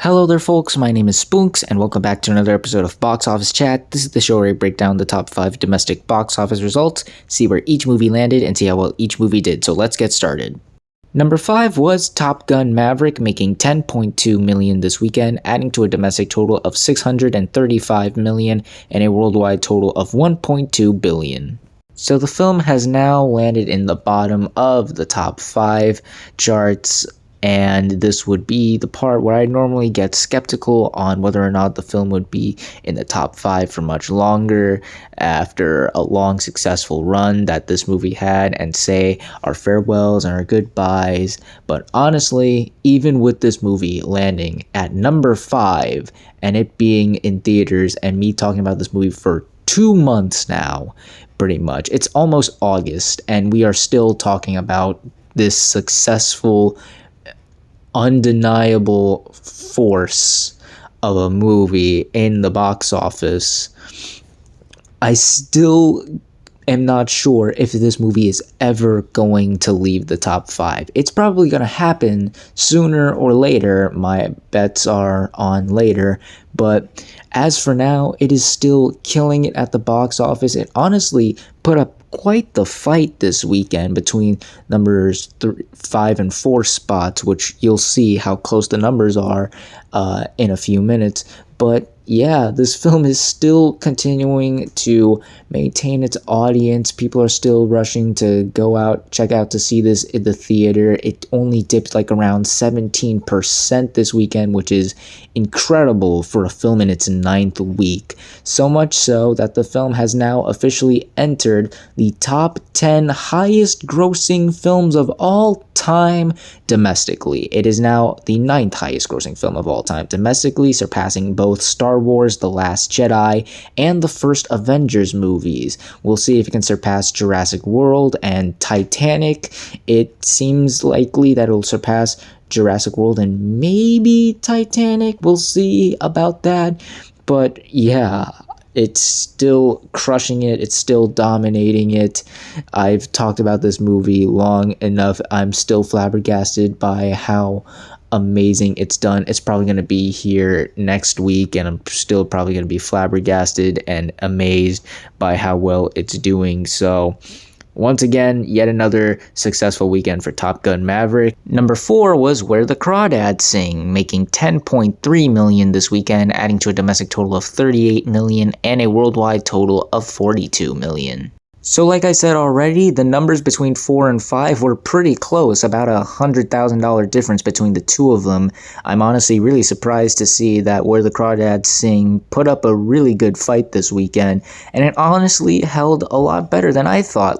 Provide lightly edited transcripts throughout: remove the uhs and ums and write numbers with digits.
Hello there, folks. My name is Spoonks, and welcome back to another episode of Box Office Chat. This is the show where I break down the top 5 domestic box office results, see where each movie landed, and see how well each movie did. So let's get started. Number 5 was Top Gun Maverick, making $10.2 million this weekend, adding to a domestic total of $635 million and a worldwide total of $1.2 billion. So the film has now landed in the bottom of the top 5 charts, and this would be the part where I normally get skeptical on whether or not the film would be in the top 5 for much longer after a long successful run that this movie had, and say our farewells and our goodbyes. But honestly, even with this movie landing at number 5 and it being in theaters and me talking about this movie for 2 months now, pretty much, it's almost August and we are still talking about this successful, undeniable force of a movie in the box office, I still am not sure if this movie is ever going to leave the top 5. It's probably going to happen sooner or later. My bets are on later. But as for now, it is still killing it at the box office. It honestly put up quite the fight this weekend between numbers 5 and 4 spots, which you'll see how close the numbers are in a few minutes. But yeah, this film is still continuing to maintain its audience. People are still rushing to go out, check out to see this in the theater. It only dipped like around 17% this weekend, which is incredible for a film in its 9th week. So much so that the film has now officially entered the top 10 highest grossing films of all time domestically. It is now the 9th highest grossing film of all time domestically, surpassing both Star Wars: The Last Jedi and the first Avengers movies. We'll see if it can surpass Jurassic World and Titanic. It seems likely that it'll surpass Jurassic World and maybe Titanic. We'll see about that. But yeah, it's still crushing it. It's still dominating it. I've talked about this movie long enough. I'm still flabbergasted by how amazing it's done. It's probably going to be here next week, and I'm still probably going to be flabbergasted and amazed by how well it's doing. So once again, yet another successful weekend for Top Gun Maverick. Number 4 was Where the Crawdads Sing, making $10.3 million this weekend, adding to a domestic total of $38 million and a worldwide total of $42 million. So like I said already, the numbers between 4 and 5 were pretty close, about $100,000 difference between the two of them. I'm honestly really surprised to see that Where the Crawdads Sing put up a really good fight this weekend, and it honestly held a lot better than I thought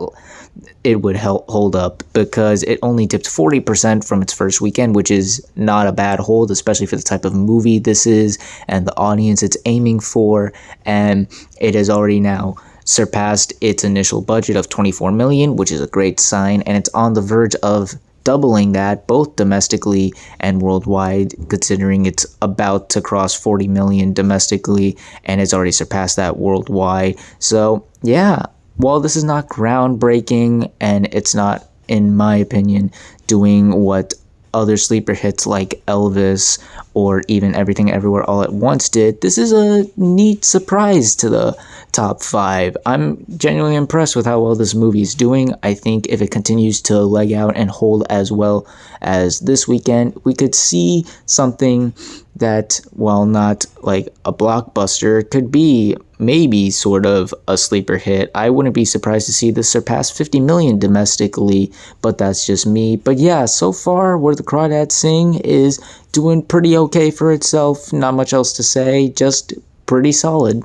it would hold up, because it only dipped 40% from its first weekend, which is not a bad hold, especially for the type of movie this is and the audience it's aiming for, and it has already now surpassed its initial budget of $24 million, which is a great sign, and it's on the verge of doubling that both domestically and worldwide, considering it's about to cross $40 million domestically and it's already surpassed that worldwide. So yeah, while this is not groundbreaking and it's not, in my opinion, doing what other sleeper hits like Elvis or even Everything Everywhere All at Once did, this is a neat surprise to the top 5. I'm genuinely impressed with how well this movie is doing. I think if it continues to leg out and hold as well as this weekend, we could see something that, while not like a blockbuster, could be maybe sort of a sleeper hit. I wouldn't be surprised to see this surpass 50 million domestically, but that's just me. But yeah, so far Where the Crawdads Sing is doing pretty okay for itself. Not much else to say, just pretty solid.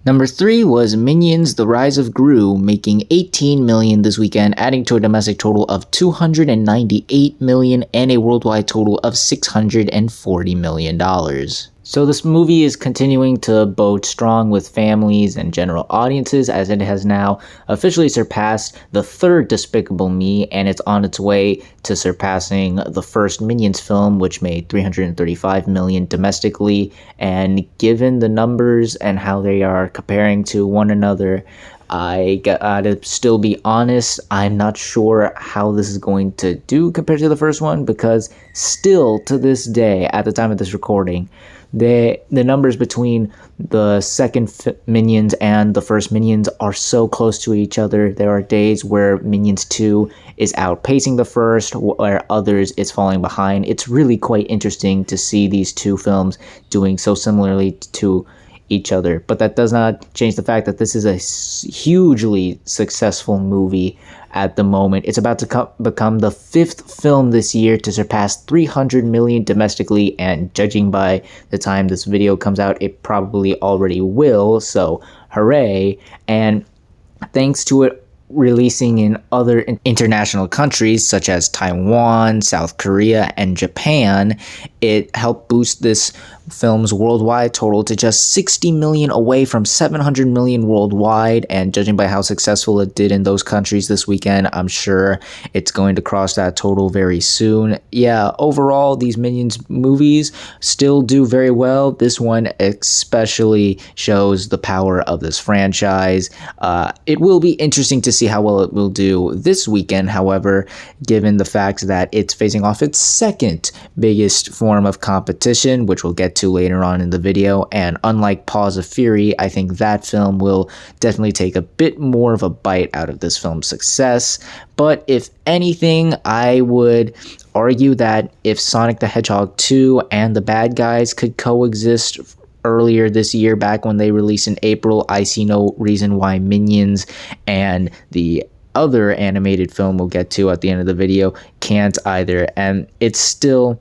Number 3 was Minions: The Rise of Gru, making $18 million this weekend, adding to a domestic total of $298 million and a worldwide total of $640 million. So this movie is continuing to bode strong with families and general audiences, as it has now officially surpassed the third Despicable Me, and it's on its way to surpassing the first Minions film, which made $335 million domestically. And given the numbers and how they are comparing to one another, I gotta still be honest, I'm not sure how this is going to do compared to the first one, because still to this day, at the time of this recording, the numbers between the second Minions and the first Minions are so close to each other. There are days where Minions 2 is outpacing the first, where others it's falling behind. It's really quite interesting to see these two films doing so similarly to each other, but that does not change the fact that this is a hugely successful movie at the moment. It's about to become the 5th film this year to surpass 300 million domestically, and judging by the time this video comes out, it probably already will, so hooray. And thanks to it releasing in other international countries such as Taiwan, South Korea, and Japan, it helped boost this film's worldwide total to just 60 million, away from 700 million worldwide. And judging by how successful it did in those countries this weekend, I'm sure it's going to cross that total very soon. Yeah, overall, these Minions movies still do very well. This one especially shows the power of this franchise. It will be interesting to see how well it will do this weekend, however, given the fact that it's facing off its second biggest form of competition, which we'll get to later on in the video. And unlike Paws of Fury, I think that film will definitely take a bit more of a bite out of this film's success. But if anything, I would argue that if Sonic the Hedgehog 2 and The Bad Guys could coexist earlier this year, back when they released in April, I see no reason why Minions and the other animated film we'll get to at the end of the video can't either. And it's still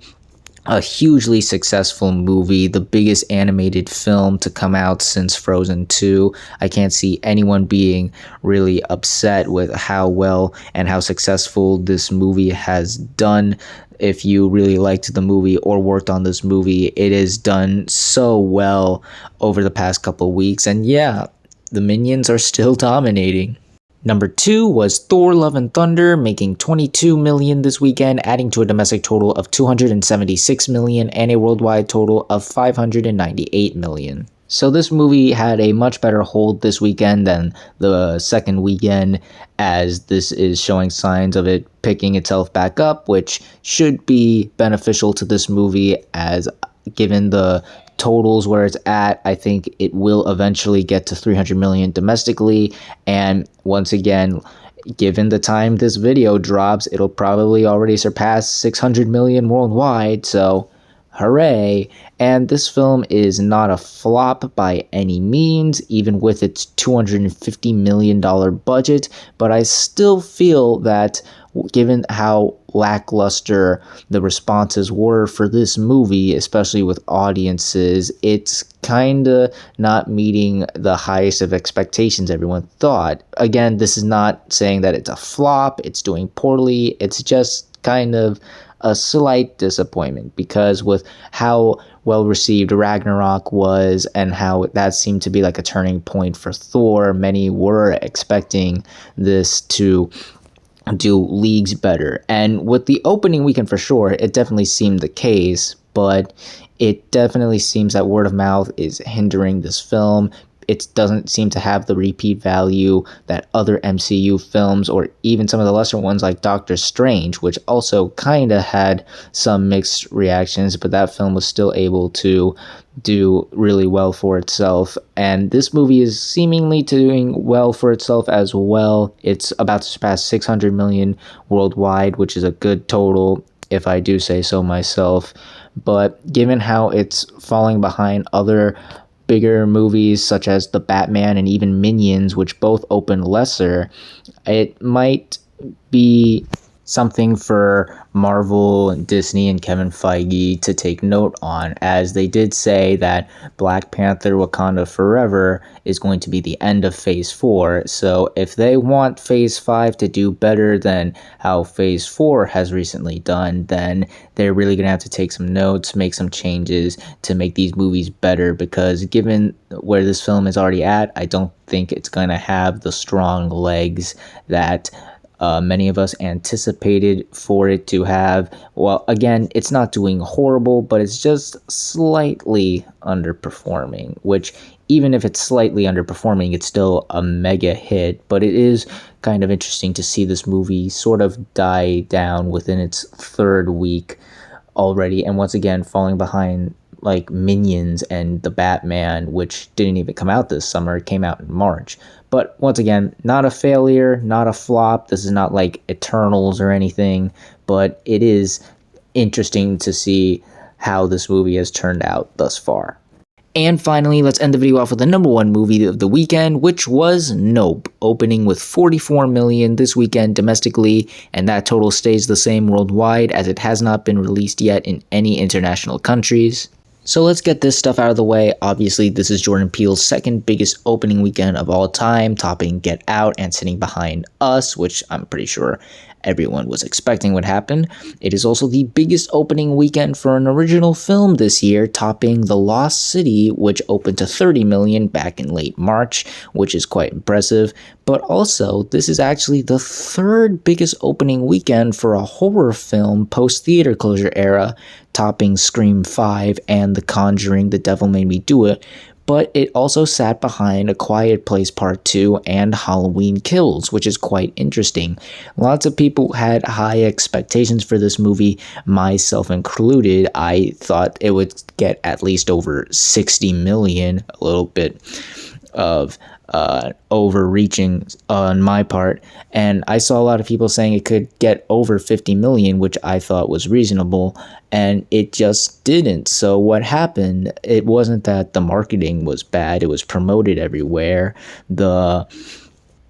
a hugely successful movie, the biggest animated film to come out since Frozen 2. I can't see anyone being really upset with how well and how successful this movie has done. If you really liked the movie or worked on this movie, it has done so well over the past couple weeks. And yeah, the Minions are still dominating. Number 2 was Thor: Love and Thunder, making 22 million this weekend, adding to a domestic total of 276 million and a worldwide total of 598 million. So this movie had a much better hold this weekend than the second weekend, as this is showing signs of it picking itself back up, which should be beneficial to this movie, as given the totals where it's at, I think it will eventually get to 300 million domestically. And once again, given the time this video drops, it'll probably already surpass 600 million worldwide, so hooray. And this film is not a flop by any means, even with its $250 million budget, but I still feel that given how lackluster the responses were for this movie, especially with audiences, it's kinda not meeting the highest of expectations everyone thought. Again, this is not saying that it's a flop, it's doing poorly, it's just kind of a slight disappointment, because with how well received Ragnarok was and how that seemed to be like a turning point for Thor, many were expecting this to do leagues better. And with the opening weekend, for sure, it definitely seemed the case, but it definitely seems that word of mouth is hindering this film. It doesn't seem to have the repeat value that other MCU films, or even some of the lesser ones like Doctor Strange, which also kind of had some mixed reactions, but that film was still able to do really well for itself. And this movie is seemingly doing well for itself as well. It's about to surpass 600 million worldwide, which is a good total, if I do say so myself. But given how it's falling behind other bigger movies such as The Batman and even Minions, which both open lesser, it might be something for Marvel and Disney and Kevin Feige to take note on, as they did say that Black Panther: Wakanda Forever is going to be the end of Phase 4. So if they want Phase 5 to do better than how Phase 4 has recently done, then they're really going to have to take some notes, make some changes to make these movies better, because given where this film is already at, I don't think it's going to have the strong legs that many of us anticipated for it to have. Well, again, it's not doing horrible, but it's just slightly underperforming, which even if it's slightly underperforming, it's still a mega hit. But it is kind of interesting to see this movie sort of die down within its third week already, and once again falling behind like Minions and The Batman, which didn't even come out this summer. It came out in March. But once again, not a failure, not a flop. This is not like Eternals or anything, but it is interesting to see how this movie has turned out thus far. And finally, let's end the video off with the number one movie of the weekend, which was Nope, opening with 44 million this weekend domestically, and that total stays the same worldwide as it has not been released yet in any international countries. So let's get this stuff out of the way. Obviously, this is Jordan Peele's second biggest opening weekend of all time, topping Get Out and sitting behind Us, which I'm pretty sure everyone was expecting would happen. It is also the biggest opening weekend for an original film this year, topping The Lost City, which opened to 30 million back in late March, which is quite impressive. But also, this is actually the third biggest opening weekend for a horror film post-theater closure era, topping Scream 5 and The Conjuring, The Devil Made Me Do It, but it also sat behind A Quiet Place Part 2 and Halloween Kills, which is quite interesting. Lots of people had high expectations for this movie, myself included. I thought it would get at least over 60 million, a little bit of overreaching on my part, and I saw a lot of people saying it could get over 50 million, which I thought was reasonable, and it just didn't. So what happened, it wasn't that the marketing was bad, it was promoted everywhere, the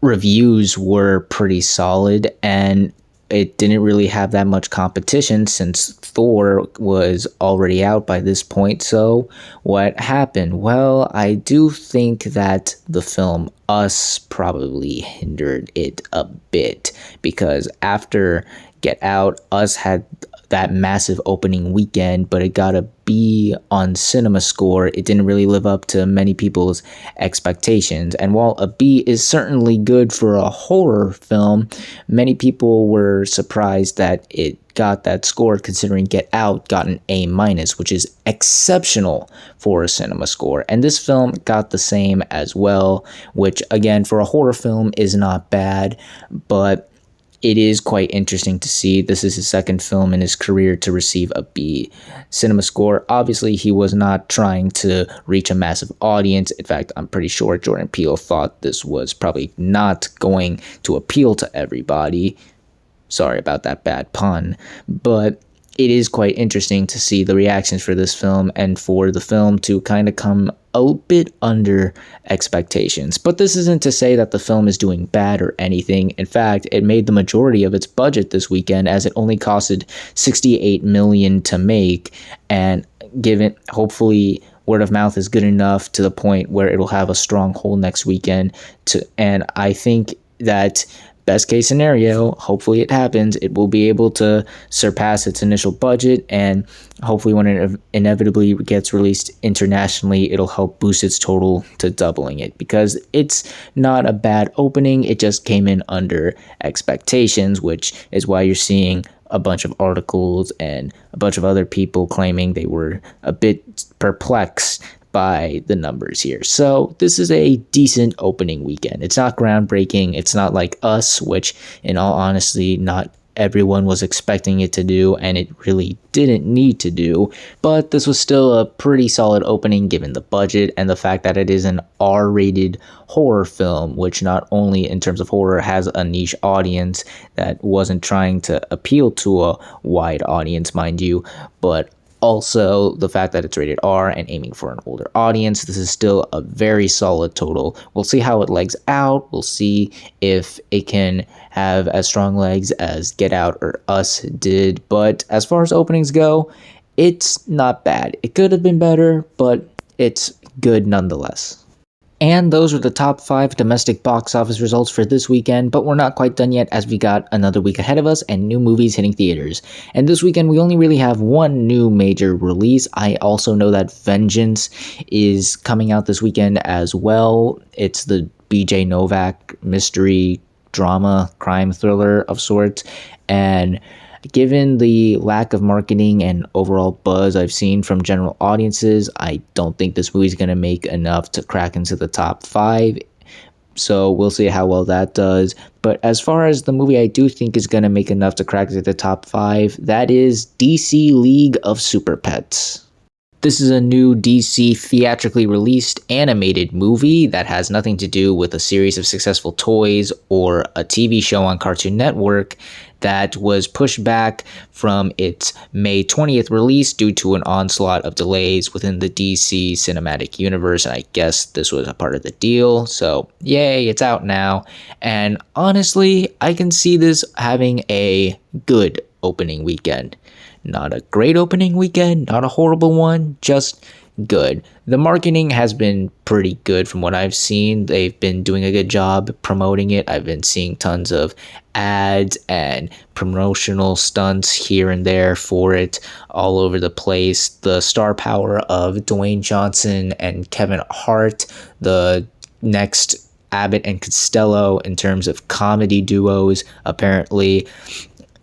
reviews were pretty solid, and it didn't really have that much competition since Thor was already out by this point. So what happened? Well, I do think that the film Us probably hindered it a bit, because after Get Out, Us had that massive opening weekend, but it got a B on CinemaScore. It didn't really live up to many people's expectations. And while a B is certainly good for a horror film, many people were surprised that it got that score, considering Get Out got an A-, which is exceptional for a CinemaScore. And this film got the same as well, which again, for a horror film is not bad, but it is quite interesting to see. This is his second film in his career to receive a B CinemaScore. Obviously, he was not trying to reach a massive audience. In fact, I'm pretty sure Jordan Peele thought this was probably not going to appeal to everybody. Sorry about that bad pun, but it is quite interesting to see the reactions for this film and for the film to kind of come a bit under expectations. But this isn't to say that the film is doing bad or anything. In fact, it made the majority of its budget this weekend, as it only costed 68 million to make, and given hopefully word of mouth is good enough to the point where it'll have a strong hold next weekend and I think that best case scenario, hopefully it happens, it will be able to surpass its initial budget, and hopefully when it inevitably gets released internationally, it'll help boost its total to doubling it, because it's not a bad opening, it just came in under expectations, which is why you're seeing a bunch of articles and a bunch of other people claiming they were a bit perplexed by the numbers here. So this is a decent opening weekend. It's not groundbreaking. It's not like Us, which in all honesty, not everyone was expecting it to do, and it really didn't need to do. But this was still a pretty solid opening given the budget and the fact that it is an R-rated horror film, which not only in terms of horror has a niche audience that wasn't trying to appeal to a wide audience, mind you, but also the fact that it's rated R and aiming for an older audience. This is still a very solid total. We'll see how it legs out. We'll see if it can have as strong legs as Get Out or Us did. But as far as openings go, it's not bad. It could have been better, but it's good nonetheless. And those are the top 5 domestic box office results for this weekend, but we're not quite done yet, as we got another week ahead of us and new movies hitting theaters. And this weekend we only really have one new major release. I also know that Vengeance is coming out this weekend as well. It's the BJ Novak mystery drama crime thriller of sorts. And given the lack of marketing and overall buzz I've seen from general audiences, I don't think this movie's going to make enough to crack into the top 5. So we'll see how well that does. But as far as the movie I do think is going to make enough to crack into the top 5, that is DC League of Super Pets. This is a new DC theatrically released animated movie that has nothing to do with a series of successful toys or a TV show on Cartoon Network that was pushed back from its May 20th release due to an onslaught of delays within the DC cinematic universe. And I guess this was a part of the deal. So yay, it's out now. And honestly, I can see this having a good opening weekend. Not a great opening weekend, not a horrible one, just good. The marketing has been pretty good from what I've seen. They've been doing a good job promoting it. I've been seeing tons of ads and promotional stunts here and there for it all over the place. The star power of Dwayne Johnson and Kevin Hart, the next Abbott and Costello in terms of comedy duos, apparently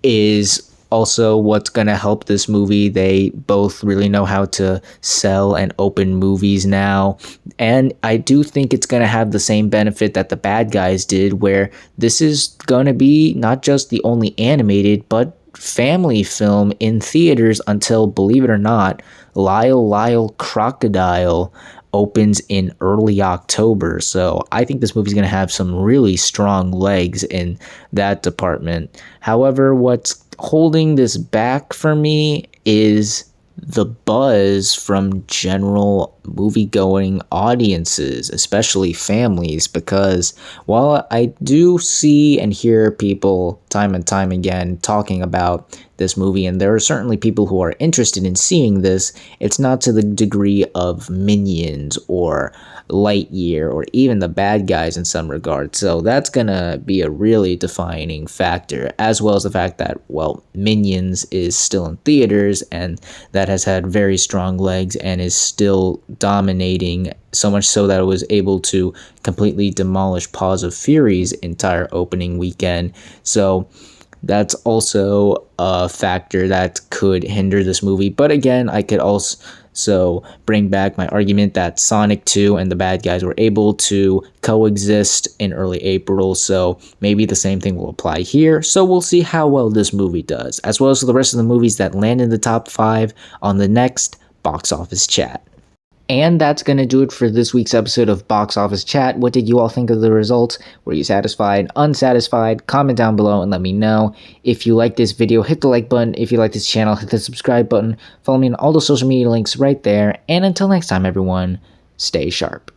is also what's going to help this movie. They both really know how to sell and open movies now. And I do think it's going to have the same benefit that The Bad Guys did, where this is going to be not just the only animated, but family film in theaters until, believe it or not, Lyle Crocodile opens in early October. So I think this movie is going to have some really strong legs in that department. However, what's holding this back for me is the buzz from general movie-going audiences, especially families, because while I do see and hear people time and time again talking about this movie, and there are certainly people who are interested in seeing this, it's not to the degree of Minions or Lightyear or even The Bad Guys in some regard. So that's gonna be a really defining factor, as well as the fact that, well, Minions is still in theaters and that has had very strong legs and is still dominating, so much so that it was able to completely demolish Paws of Fury's entire opening weekend. So that's also a factor that could hinder this movie. But again, I could also bring back my argument that Sonic 2 and The Bad Guys were able to coexist in early April, so maybe the same thing will apply here. So we'll see how well this movie does, as well as the rest of the movies that land in the top 5 on the next Box Office Chat. And that's going to do it for this week's episode of Box Office Chat. What did you all think of the results? Were you satisfied, unsatisfied? Comment down below and let me know. If you like this video, hit the like button. If you like this channel, hit the subscribe button. Follow me on all the social media links right there. And until next time, everyone, stay sharp.